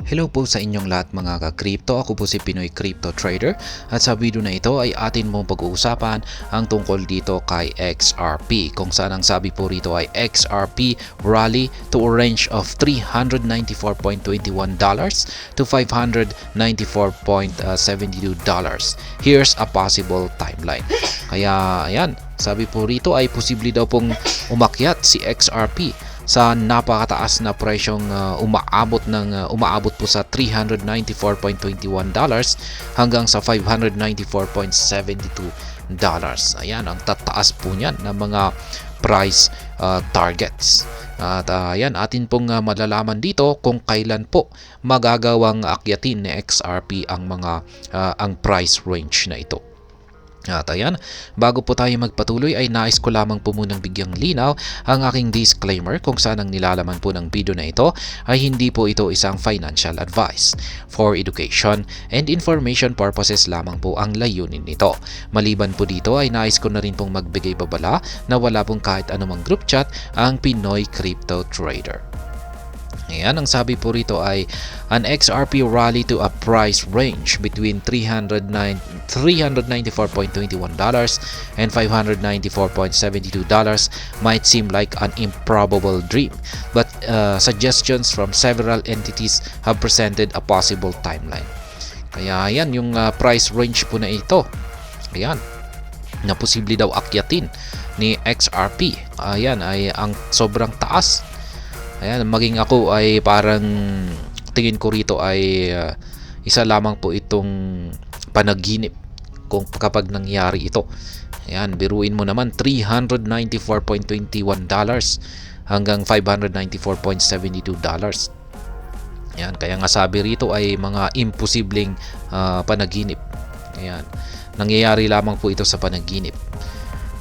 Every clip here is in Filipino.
Hello po sa inyong lahat mga ka-crypto. Ako po si Pinoy Crypto Trader at sa video na ito ay atin mong pag-uusapan ang tungkol dito kay XRP, kung saan ang sabi po rito ay XRP rally to a range of $394.21 to $594.72. Here's a possible timeline. Kaya ayan, sabi po rito ay posible daw pong umakyat si XRP sa napakataas na presyong umaabot po sa $394.21 hanggang sa $594.72. Ayan, ang tataas po niyan ng mga price targets. At ayan, atin pong malalaman dito kung kailan po magagawang akyatin ni XRP ang price range na ito. At ayan, bago po tayo magpatuloy ay nais ko lamang po munang bigyang linaw ang aking disclaimer kung saan ang nilalaman po ng video na ito ay hindi po ito isang financial advice. For education and information purposes lamang po ang layunin nito. Maliban po dito ay nais ko na rin pong magbigay babala na wala pong kahit anumang group chat ang Pinoy Crypto Trader. Ayan, ang sabi po rito ay an XRP rally to a price range between $394.21 and $594.72 might seem like an improbable dream, but suggestions from several entities have presented a possible timeline. Kaya ayan, yung price range po na ito, ayan, na posible daw akyatin ni XRP, ayan, ay ang sobrang taas. Ayan, maging ako ay parang tingin ko rito ay isa lamang po itong panaginip kapag nangyari ito. Ayan, biruin mo naman $394.21 hanggang $594.72. Ayan, kaya nga sabi rito ay mga imposibleng panaginip. Ayan, nangyayari lamang po ito sa panaginip.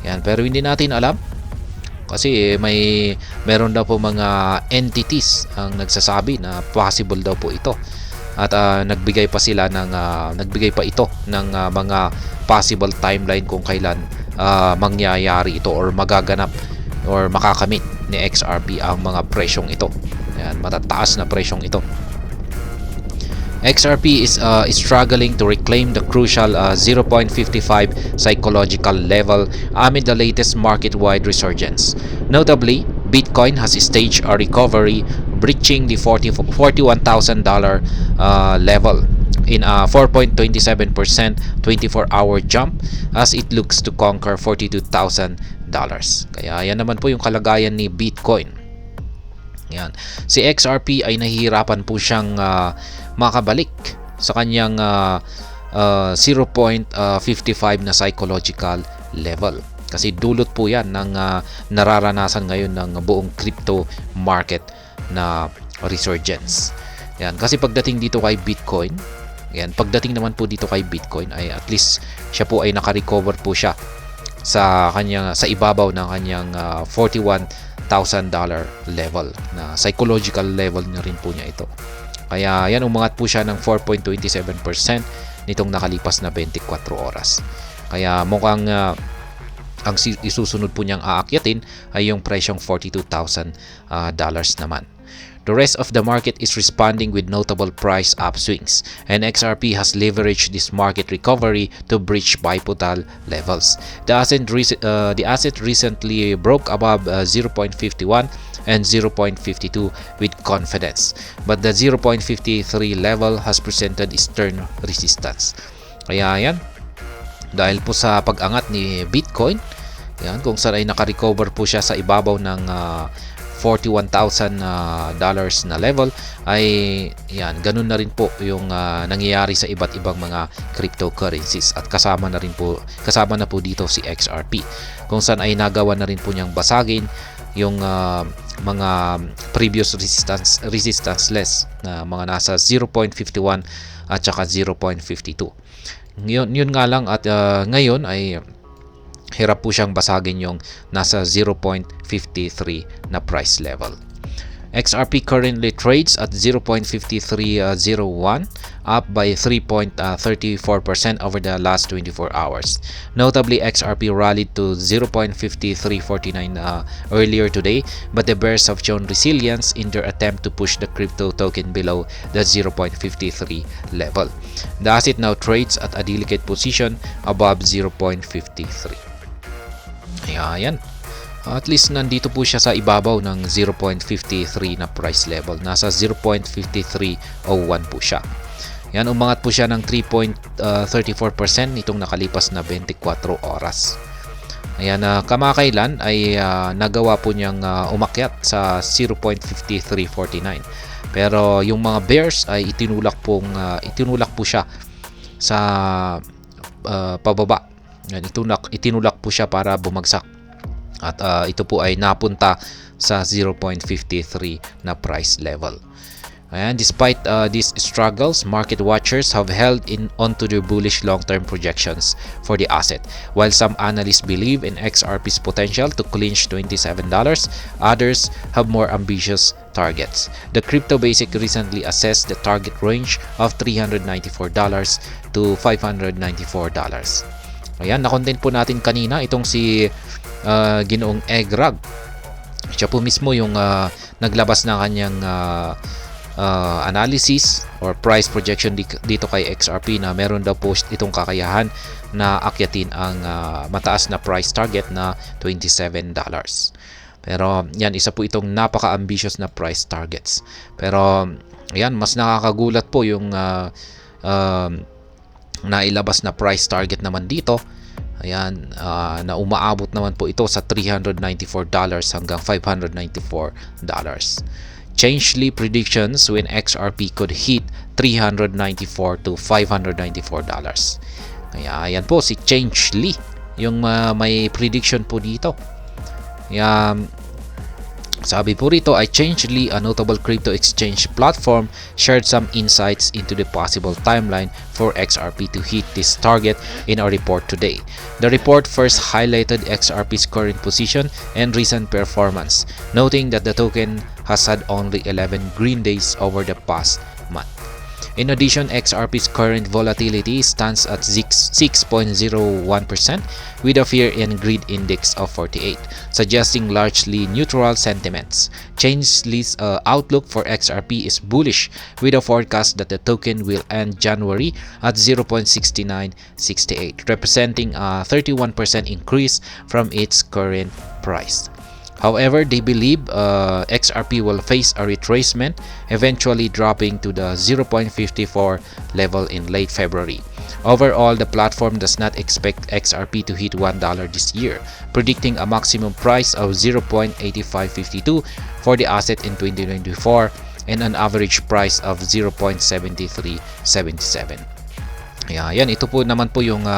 Ayan, pero hindi natin alam. Kasi meron daw po mga entities ang nagsasabi na possible daw po ito. At nagbigay pa ito ng mga possible timeline kung kailan mangyayari ito or magaganap or makakamit ni XRP ang mga presyong ito. Ayan, matataas na presyong ito. XRP is struggling to reclaim the crucial 0.55 psychological level amid the latest market-wide resurgence. Notably, Bitcoin has staged a recovery, breaching the $41,000 level in a 4.27% 24-hour jump as it looks to conquer $42,000. Kaya yan naman po yung kalagayan ni Bitcoin. Yan. Si XRP ay nahihirapan po siyang makabalik sa kanyang 0.55 na psychological level. Kasi dulot po yan ng nararanasan ngayon ng buong crypto market na resurgence. Yan. Kasi pagdating dito kay Bitcoin, pagdating naman po dito kay Bitcoin ay at least siya po ay naka-recover po siya sa ibabaw ng kanyang $41,000 level na psychological level na rin po niya ito. Kaya yan, umangat po siya ng 4.27% nitong nakalipas na 24 oras. Kaya mukhang ang isusunod po niyang aakyatin ay yung presyong $42,000 naman. The rest of the market is responding with notable price upswings, and XRP has leveraged this market recovery to breach pivotal levels. The asset recently broke above 0.51 and 0.52 with confidence, but the 0.53 level has presented stern resistance. Kaya yan, dahil po sa pag-angat ni Bitcoin, yan, kung saan ay naka-recover po siya sa ibabaw ng $41,000 na level, ay yan, ganun na rin po yung nangyayari sa iba't ibang mga cryptocurrencies, at kasama na po dito si XRP, kung saan ay nagawa na rin po niyang basagin yung mga previous resistance na mga nasa 0.51 at saka 0.52. Yun nga lang, at ngayon ay hirap po siyang basagin yung nasa 0.53 na price level. XRP currently trades at 0.5301, up by 3.34% over the last 24 hours. Notably, XRP rallied to 0.5349 earlier today, but the bears have shown resilience in their attempt to push the crypto token below the 0.53 level. The asset now trades at a delicate position above 0.53. Ayan. At least nandito po siya sa ibabaw ng 0.53 na price level. Nasa 0.5301 po siya. Yan, umangat po siya ng 3.34% nitong nakalipas na 24 oras. Ayan, kamakailan ay nagawa po niyang umakyat sa 0.5349. Pero yung mga bears ay itinulak po siya sa pababa. Yan, itinulak po siya para bumagsak. At ito po ay napunta sa 0.53 na price level. Ayan, despite these struggles, market watchers have held onto their bullish long-term projections for the asset. While some analysts believe in XRP's potential to clinch $27, others have more ambitious targets. The Crypto Basic recently assessed the target range of $394 to $594. Ayan, na-content po natin kanina itong si Ginoong Egrag. Siya po mismo yung naglabas ng kanyang analysis or price projection dito kay XRP na meron daw po itong kakayahan na akyatin ang mataas na price target na $27. Pero yan, isa po itong napaka-ambitious na price targets. Pero yan, mas nakakagulat po yung nailabas na price target naman dito. Ayan, na umaabot naman po ito sa $394 hanggang $594. Changely predictions when XRP could hit $394 to $594. Kaya ayan po si Changely yung may prediction po dito. Ayan, sabi po rito ay Changely, a notable crypto exchange platform, shared some insights into the possible timeline for XRP to hit this target in a report today. The report first highlighted XRP's current position and recent performance, noting that the token has had only 11 green days over the past month. In addition, XRP's current volatility stands at 6.01% with a fear and greed index of 48, suggesting largely neutral sentiments. Changely's outlook for XRP is bullish, with a forecast that the token will end January at 0.6968, representing a 31% increase from its current price. However, they believe XRP will face a retracement, eventually dropping to the 0.54 level in late February. Overall, the platform does not expect XRP to hit $1 this year, predicting a maximum price of 0.8552 for the asset in 2024 and an average price of 0.7377. Yan, ito po naman po yung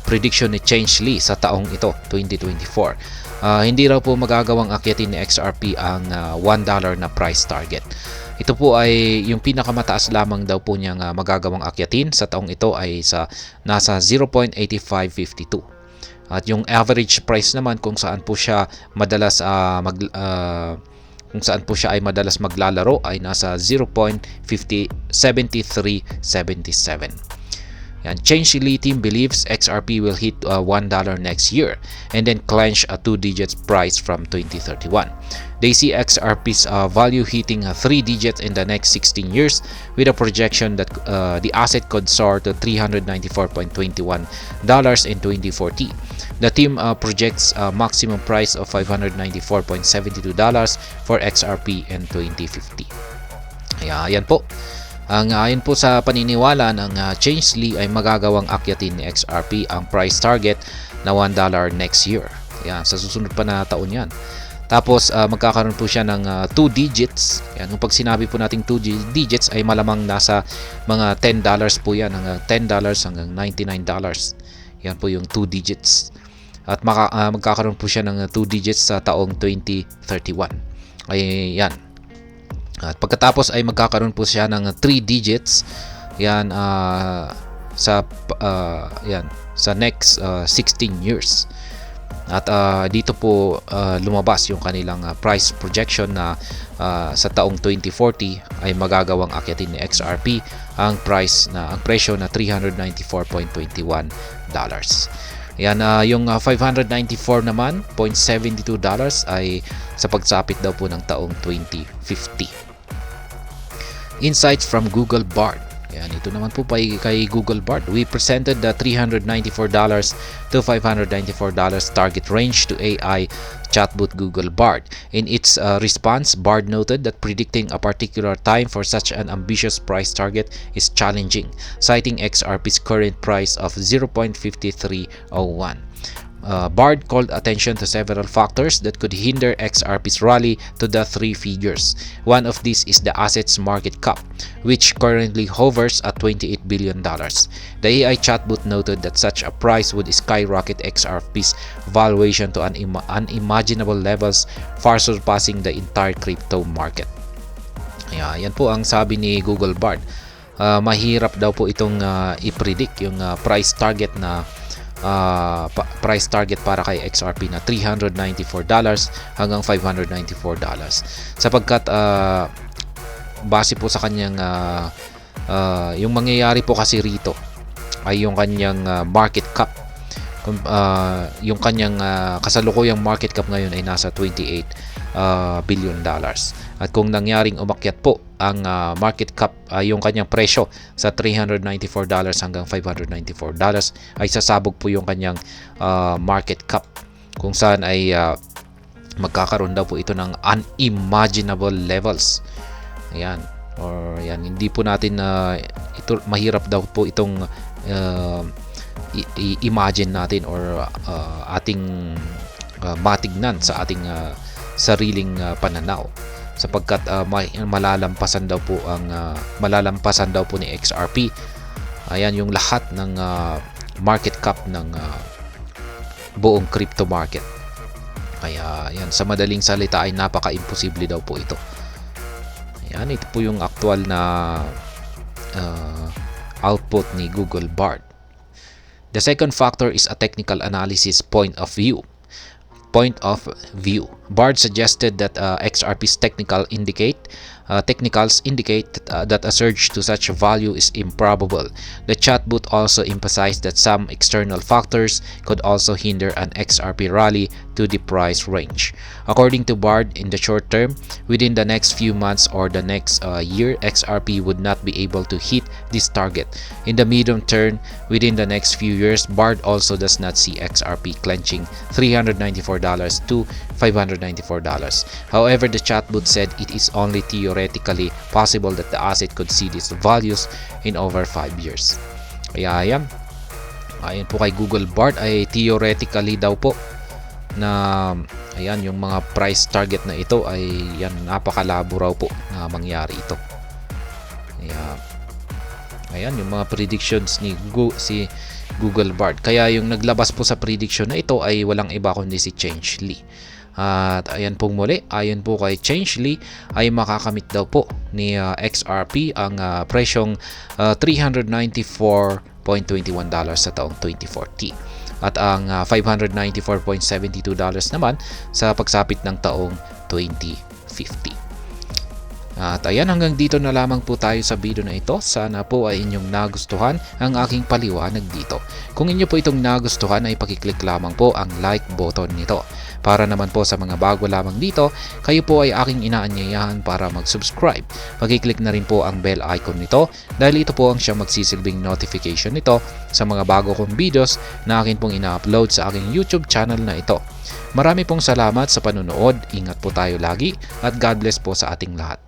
prediction ni Changely sa taong ito, 2024. Hindi raw po magagawang akyatin ni XRP ang $1 na price target. Ito po ay yung pinakamataas lamang daw po niyang magagawang akyatin sa taong ito ay nasa 0.8552. At yung average price naman kung saan po siya madalas maglalaro ay nasa 0.7377. Yan, Changely team believes XRP will hit $1 next year and then clinch a 2-digit price from 2031. They see XRP's value hitting 3 digits in the next 16 years, with a projection that the asset could soar to $394.21 in 2040. The team projects a maximum price of $594.72 for XRP in 2050. Ayan po. Ayon po sa paniniwala ng Changely ay magagawang akyatin ni XRP ang price target na $1 next year. Yan, sa susunod pa na taon yan. Tapos magkakaroon po siya ng 2 digits. Yan, kung pag sinabi po nating 2 digits ay malamang nasa mga $10 po yan, hanggang $10 hanggang $99. Yan po yung 2 digits. At magkakaroon po siya ng 2 digits sa taong 2031. Ay yan. At pagkatapos ay magkakaroon po siya ng 3 digits yan sa next 16 years. At dito po lumabas yung kanilang price projection na sa taong 2040 ay magagawang akyatin ni XRP ang presyo na $394.21. Yan, yung 594 naman $0.72 ay sa pagsapit daw po ng taong 2050. Insights from Google Bard. Yan, ito naman po kay Google Bard. We presented the $394 to $594 target range to AI chatbot Google Bard. In its response, Bard noted that predicting a particular time for such an ambitious price target is challenging, citing XRP's current price of 0.5301. Bard called attention to several factors that could hinder XRP's rally to the three figures. One of these is the asset's market cap, which currently hovers at $28 billion. The AI chatbot noted that such a price would skyrocket XRP's valuation to unimaginable levels, far surpassing the entire crypto market. Yan po ang sabi ni Google Bard. Mahirap daw po itong i-predict yung price target para kay XRP na $394 hanggang $594 sapagkat base po sa kanyang yung mangyayari po kasi rito ay yung kanyang market cap. Yung kanyang kasalukuyang market cap ngayon ay nasa $28 billion. At kung nangyaring umakyat po ang market cap, yung kanyang presyo sa $394 hanggang $594 ay sasabog po yung kanyang market cap, kung saan ay magkakaroon daw po ito ng unimaginable levels. Ayan, or yan, hindi po natin ito mahirap daw po itong imagine natin or ating matignan sa ating sariling pananaw, sapagkat malalampasan daw po ni XRP yung lahat ng market cap ng buong crypto market. Kaya yan, sa madaling salita ay napaka-imposible daw po ito. Ayan, ito po yung actual na output ni Google Bard. The second factor is a technical analysis point of view. Bard suggested that XRP's technicals indicate that a surge to such a value is improbable. The chatbot also emphasized that some external factors could also hinder an XRP rally to the price range. According to Bard, in the short term, within the next few months or the next year, XRP would not be able to hit this target. In the medium term, within the next few years, Bard also does not see XRP clenching $394 to $594. However, the chatbot said it is only theoretically possible that the asset could see these values in over 5 years. Kaya ayan po kay Google Bard ay theoretically daw po na ayan, yung mga price target na ito ay yan, napakalabo raw po na mangyari ito. Ayan yung mga predictions ni Google Bard. Kaya yung naglabas po sa prediction na ito ay walang iba kundi si Change Lee. At ayan pong muli, ayon po kay Change Lee ay makakamit daw po ni XRP ang presyong $394.21 sa taong 2040. At ang $594.72 naman sa pagsapit ng taong 2050. At ayan, hanggang dito na lamang po tayo sa video na ito. Sana po ay inyong nagustuhan ang aking paliwanag dito. Kung inyo po itong nagustuhan ay pakiclick lamang po ang like button nito. Para naman po sa mga bago lamang dito, kayo po ay aking inaanyayahan para mag-subscribe. Pakiclick na rin po ang bell icon nito dahil ito po ang siyang magsisilbing notification nito sa mga bago kong videos na akin pong ina-upload sa aking YouTube channel na ito. Marami pong salamat sa panunood, ingat po tayo lagi at God bless po sa ating lahat.